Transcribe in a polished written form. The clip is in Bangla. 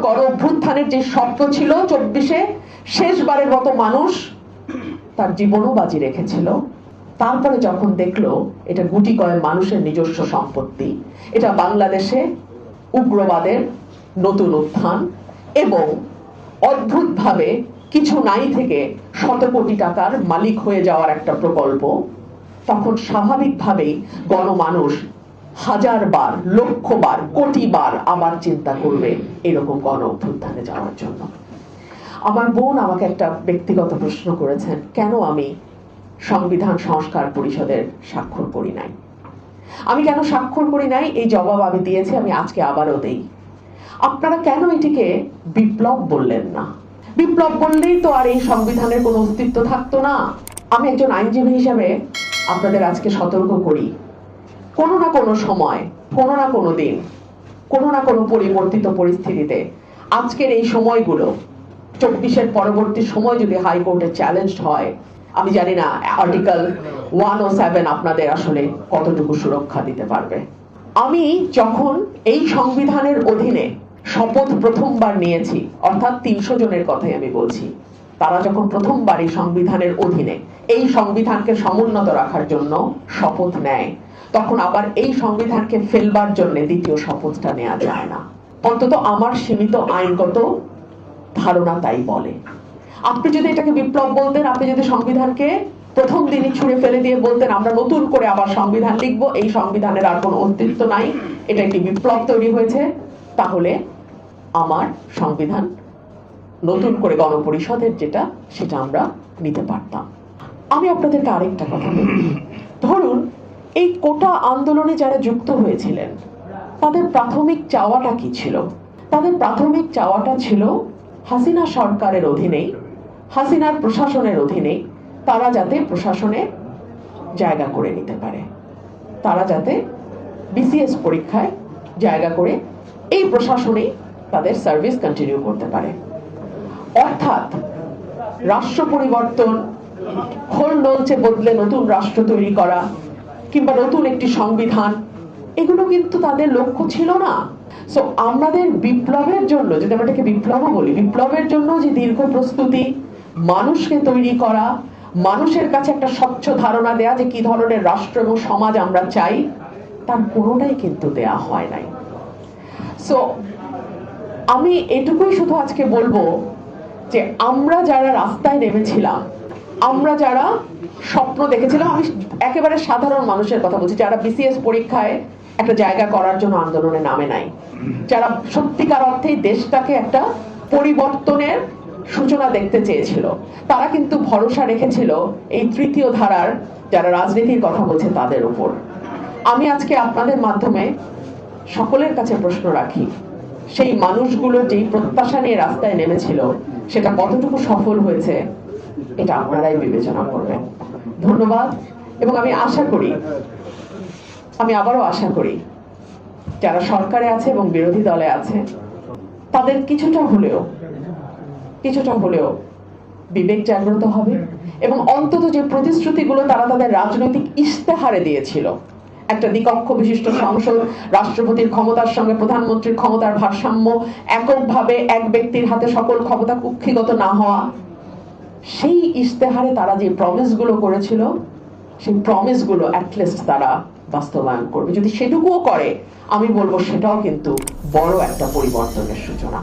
গণ অভ্যুত্থানের যে স্বপ্ন ছিল 24-এ, শেষবারের মতো মানুষ তার জীবনও বাজি রেখেছিল। তারপরে যখন দেখলো এটা গুটি কয়েক মানুষের নিজস্ব সম্পত্তি, এটা বাংলাদেশে উগ্রবাদের নতুন উত্থান এবং অদ্ভুতভাবে কিছু নাই থেকে শত কোটি টাকার মালিক হয়ে যাওয়ার একটা প্রকল্প, তখন স্বাভাবিকভাবেই গণমানুষ হাজারবার, লক্ষবার, কোটিবার আবার চিন্তা করবে এরকম গণ অভ্যুত্থানে যাওয়ার জন্য। আমার বোন আমাকে একটা ব্যক্তিগত প্রশ্ন করেছেন, কেন আমি সংবিধান সংস্কার পরিষদের স্বাক্ষর করি নাই। আমি কেন স্বাক্ষর করি নাই এই জবাব আমি দিয়েছি, আমি আজকে আবারও দেই। আপনারা কেন এটিকে বিপ্লব বললেন না? বিপ্লব বললেই তো আর এই সংবিধানের কোনো অস্তিত্ব থাকতো না। আমি একজন আইনজীবী হিসেবে আপনাদের আজকে সতর্ক করি, কোনো না কোনো সময়, কোনো না কোনো দিন, কোনো না কোনো পরিবর্তিত পরিস্থিতিতে আজকের এই সময়গুলো 24-এর পরবর্তী সময় যদি হাইকোর্টে চ্যালেঞ্জ হয়, আমি জানি না আর্টিকেল 107 আপনাদের আসলে কতটুকু সুরক্ষা দিতে পারবে। আমি যখন এই সংবিধানের অধীনে শপথ প্রথমবার নিয়েছি, অর্থাৎ 300 জনের কথাই আমি বলছি, তারা যখন প্রথমবার এই সংবিধানের অধীনে এই সংবিধানকে সমুন্নত রাখার জন্য শপথ নেয়, তখন আবার এই সংবিধানকে ফেলবার জন্য দ্বিতীয় শপথটা নেওয়া যায় না। অন্তত আমার সীমিত আইনগত ধারণা তাই বলে। আপনি যদি এটাকে বিপ্লব বলতেন, আপনি যদি সংবিধানকে প্রথম দিনই ছুঁড়ে ফেলে দিয়ে বলতেন আমরা নতুন করে আবার সংবিধান লিখবো, এই সংবিধানের আর কোনো অস্তিত্ব নাই, এটা একটি বিপ্লব তৈরি হয়েছে, তাহলে আমার সংবিধান নতুন করে গণপরিষদের যেটা, সেটা আমরা নিতে পারতাম। আমি আপনাদেরকে আরেকটা কথা বলি, ধরুন এই কোটা আন্দোলনে যারা যুক্ত হয়েছিলেন তাদের প্রাথমিক চাওয়াটা কি ছিল? তাদের প্রাথমিক চাওয়াটা ছিল হাসিনা সরকারের অধীনেই, হাসিনার প্রশাসনের অধীনেই তারা যাতে প্রশাসনে জায়গা করে নিতে পারে, তারা যাতে বিসিএস পরীক্ষায় জায়গা করে এই প্রশাসনেই তাদের সার্ভিস কন্টিনিউ করতে পারে। অর্থাৎ রাষ্ট্র পরিবর্তন, খোল নলচে বদলে নতুন রাষ্ট্র তৈরি করা কিংবা নতুন একটি সংবিধান, এগুলো কিন্তু তাদের লক্ষ্য ছিল না। সো আমাদের বিপ্লবের জন্য, যদি আমরা এটাকে বিপ্লবও বলি, বিপ্লবের জন্য যে দীর্ঘ প্রস্তুতি, মানুষকে তৈরি করা, মানুষের কাছে একটা স্বচ্ছ ধারণা দেয়া যে কি ধরনের রাষ্ট্র এবং সমাজ আমরা চাই, তার কোনোটাই কিন্তু দেয়া হয় নাই। সো আমি এটুকুই শুধু আজকে বলবো যে আমরা যারা রাস্তায় নেমেছিলাম, আমরা যারা স্বপ্ন দেখেছিলাম, আমি একেবারে সাধারণ মানুষের কথা বলছি, যারা বিসিএস পরীক্ষায় একটা জায়গা করার জন্য আন্দোলনে নামে নাই, যারা সত্যিকার অর্থেই দেশটাকে একটা পরিবর্তনের সূচনা দেখতে চেয়েছিল, তারা কিন্তু ভরসা রেখেছিল এই তৃতীয় ধারার যারা রাজনীতির কথা বলছে তাদের উপর। আমি আজকে আপনাদের মাধ্যমে সকলের কাছে প্রশ্ন রাখি, সেই মানুষগুলো যেই প্রত্যাশা নিয়ে রাস্তায় নেমেছিল সেটা কতটুকু সফল হয়েছে এটা আপনারাই বিবেচনা করবেন। ধন্যবাদ। এবং আমি আশা করি, আমি আবারও আশা করি যারা সরকারে আছে এবং বিরোধী দলে আছে তাদের কিছুটা হলেও বিবেক জাগ্রত হবে এবং অন্তত যে প্রতিশ্রুতিগুলো তারা তাদের রাজনৈতিক ইশতেহারে দিয়েছিল, একটা দ্বিকক্ষ বিশিষ্ট সংসদ, রাষ্ট্রপতির ক্ষমতার সঙ্গে প্রধানমন্ত্রীর ক্ষমতার ভারসাম্য, এককভাবে এক ব্যক্তির হাতে সকল ক্ষমতা কুক্ষিগত না হওয়া, সেই ইশতেহারে তারা যে প্রমিসগুলো করেছিল, সেই প্রমিসগুলো অ্যাটলিস্ট তারা বাস্তবায়ন করবে। যদি সেটুকুও করে, আমি বলবো সেটাও কিন্তু বড় একটা পরিবর্তনের সূচনা।